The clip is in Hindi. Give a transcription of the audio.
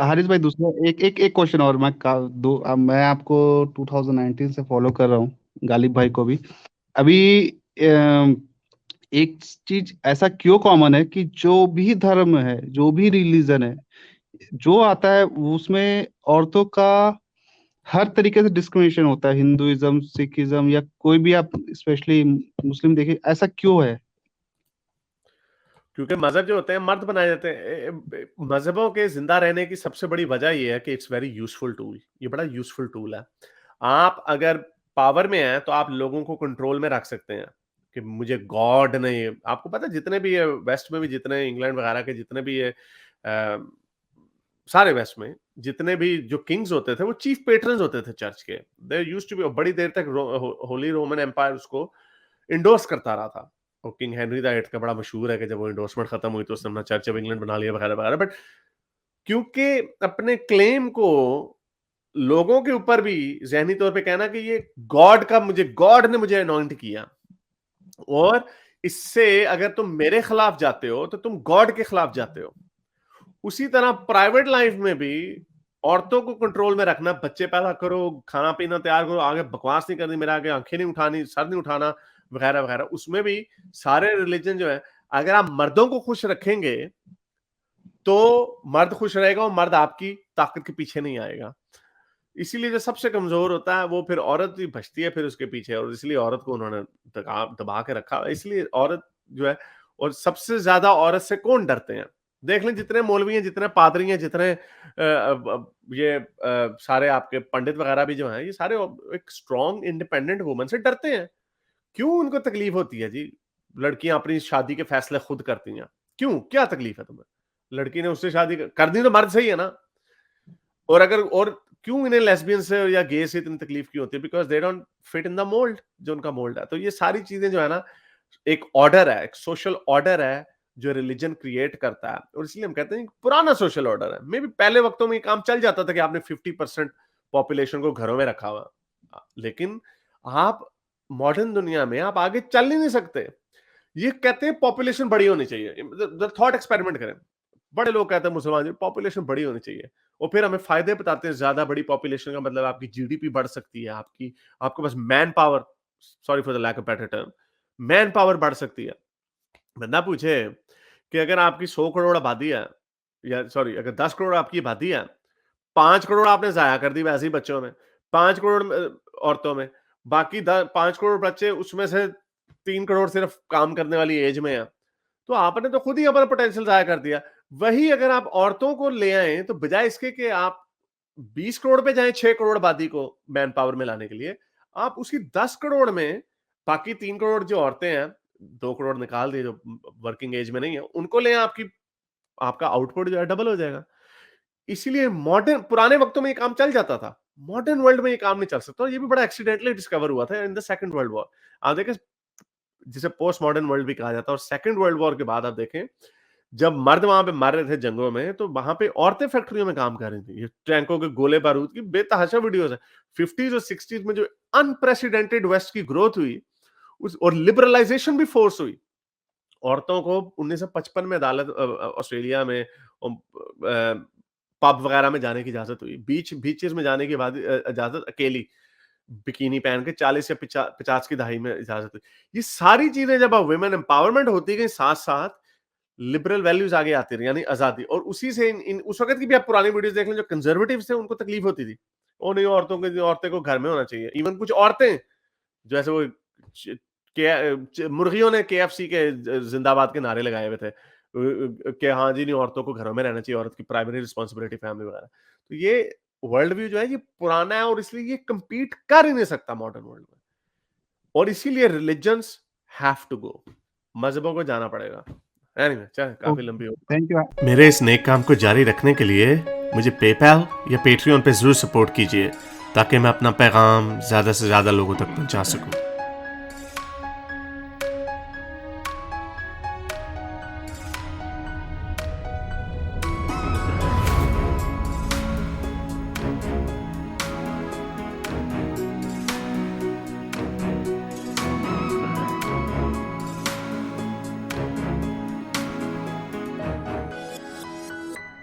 हारिस भाई, दूसरा एक एक एक क्वेश्चन और मैं आपको 2019 से फॉलो कर रहा हूँ, गालिब भाई को भी। अभी अम, एक चीज ऐसा क्यों कॉमन है कि जो भी धर्म है, जो भी रिलीजन है, जो आता है उसमें औरतों का हर तरीके से डिस्क्रिमिनेशन होता है। हिंदुइज्म, सिखिज्म या कोई भी आप स्पेशली मुस्लिम देखिए, ऐसा क्यों है? क्योंकि मजहब जो होते हैं मर्द बनाए जाते हैं। मजहबों के जिंदा रहने की सबसे बड़ी वजह यह है कि इट्स वेरी यूजफुल टूल। ये बड़ा यूजफुल टूल है। आप अगर पावर में हैं तो आप लोगों को कंट्रोल में रख सकते हैं कि मुझे गॉड ने आपको पता है जितने भी ये वेस्ट में भी जितने इंग्लैंड वगैरह के जितने भी ये सारे वेस्ट में जितने भी जो किंग्स होते थे वो चीफ पेट्रन्स होते थे चर्च के। देयर यूज्ड टू बी बड़ी देर तक होली रोमन एम्पायर उसको इंडोर्स करता रहा था। और किंग हेनरी द एट का बड़ा मशहूर है कि जब वो इंडोर्समेंट खत्म हुई तो उसने अपना चर्च ऑफ इंग्लैंड बना लिया वगैरह वगैरह। बट क्योंकि अपने क्लेम को लोगों के ऊपर भी जहनी तौर पे कहना कि ये गॉड ने मुझे अनॉइंट किया, और इससे अगर तुम मेरे खिलाफ जाते हो तो तुम गॉड के खिलाफ जाते हो। उसी तरह प्राइवेट लाइफ में भी औरतों को कंट्रोल में रखना, बच्चे पैदा करो, खाना पीना तैयार करो, आगे बकवास नहीं करनी, मेरे आगे आंखें नहीं उठानी, सर नहीं उठाना वगैरह वगैरह। उसमें भी सारे रिलीजन जो है, अगर आप मर्दों को खुश रखेंगे तो मर्द खुश रहेगा और मर्द आपकी ताकत के पीछे नहीं आएगा। इसीलिए जो सबसे कमजोर होता है वो फिर औरत ही भजती है फिर उसके पीछे, और इसलिए औरत को उन्होंने दबा के रखा। इसलिए औरत जो है, और सबसे ज्यादा औरत से कौन डरते हैं? देख लें जितने मौलवी हैं, जितने पादरी हैं, जितने सारे आपके पंडित वगैरह भी जो हैं, ये सारे एक स्ट्रॉन्ग इंडिपेंडेंट वुमन से डरते हैं। क्यों उनको तकलीफ होती है जी? लड़कियां अपनी शादी के फैसले खुद करती हैं, क्यों? क्या तकलीफ है तुम्हें? लड़की ने उससे शादी करनी तो मर्द से ही है ना। और क्यों इन्हें लेस्बियन से या गे से इतनी तकलीफ क्यों होती है? Because they don't fit in the mould, जो उनका मोल्ड है। तो ये सारी चीजें जो है ना, एक ऑर्डर है, एक सोशल ऑर्डर है जो रिलीजन क्रिएट करता है। और इसलिए हम कहते हैं पुराना सोशल ऑर्डर है। मे भी पहले वक्तों में ये काम चल जाता था कि आपने 50% पॉपुलेशन को घरों में रखा हुआ, लेकिन आप मॉडर्न दुनिया में आप आगे चल ही नहीं सकते। ये कहते हैं पॉपुलेशन बड़ी होनी चाहिए। थॉट एक्सपेरिमेंट करें। बड़े लोग कहते हैं मुसलमान जी पॉपुलेशन बड़ी होनी चाहिए, और फिर हमें फायदे बताते हैं। ज्यादा बड़ी पॉपुलेशन का मतलब आपकी जीडीपी बढ़ सकती है, आपके पास man power, sorry for the lack of better term, man power बढ़ सकती है। बंदा पूछे कि अगर आपकी 100 करोड़ आबादी है, या सॉरी अगर 10 करोड़ आपकी आबादी है, 5 करोड़ आपने जाया कर दी वैसे ही बच्चों में, 5 करोड़ औरतों में, बाकी 5 करोड़ बच्चे उसमें से 3 करोड़ सिर्फ काम करने वाली एज में है, तो आपने तो खुद ही अपना पोटेंशियल जाया कर दिया। वही अगर आप औरतों को ले आए तो बजाय इसके कि आप 20 करोड़ पे जाएं 6 करोड़ आबादी को मैन पावर में लाने के लिए, आप उसी 10 करोड़ में बाकी 3 करोड़ जो औरतें हैं, 2 करोड़ निकाल दिए जो वर्किंग एज में नहीं है, उनको ले आपकी आपका आउटपुट जो है डबल हो जाएगा। इसीलिए मॉडर्न पुराने वक्तों में ये काम चल जाता था, मॉडर्न वर्ल्ड में ये काम नहीं चल सकता। और ये भी बड़ा एक्सीडेंटली डिस्कवर हुआ था in the second world war. आप देखें, जिसे पोस्ट मॉडर्न वर्ल्ड भी कहा जाता है, और सेकंड वर्ल्ड वॉर के बाद आप देखें जब मर्द वहां पे मर रहे थे जंगों में, तो वहां पे औरतें फैक्ट्रियों में काम कर रही थी। ये टैंकों के गोले बारूद की बेतहाशा वीडियोस है। 50s और 60s में जो अनप्रेसिडेंटेड वेस्ट की ग्रोथ हुई, उस और लिबरलाइजेशन भी फोर्स हुई। औरतों को 1955 में अदालत ऑस्ट्रेलिया में पब वगैरह में जाने की इजाजत हुई, बीचेस में जाने की इजाजत अकेली बिकिनी पहन के 40 या 50 की दहाई में इजाजत हुई। ये सारी चीजें जब वुमेन एम्पावरमेंट होती गई, साथ साथ लिबरल वैल्यूज आगे आती रही, यानी आजादी। और उसी से इन उस वक्त की भी आप पुरानी वीडियोस देख लें, जो कंजर्वेटिव थे उनको तकलीफ होती थी, ओ नहीं औरतें को घर में होना चाहिए। इवन कुछ औरतें जैसे वो मुर्गियों ने केएफसी के जिंदाबाद के नारे लगाए हुए थे कि हाँ जी नहीं, औरतों को घरों में रहना चाहिए, औरत की प्राइमरी रिस्पॉन्सिबिलिटी फैमिली वगैरह। तो ये वर्ल्ड व्यू जो है ये पुराना है, और इसलिए ये कंपीट कर ही नहीं सकता मॉडर्न वर्ल्ड में। और इसीलिए रिलीजन्स हैव टू गो, मजहबों को जाना पड़ेगा। एनीवे, चल काफी लंबी हो। Thank you. मेरे इस नेक काम को जारी रखने के लिए मुझे पेपैल या पेट्रियन पे जरूर सपोर्ट कीजिए, ताकि मैं अपना पैगाम ज्यादा से ज्यादा लोगों तक पहुंचा सकूं।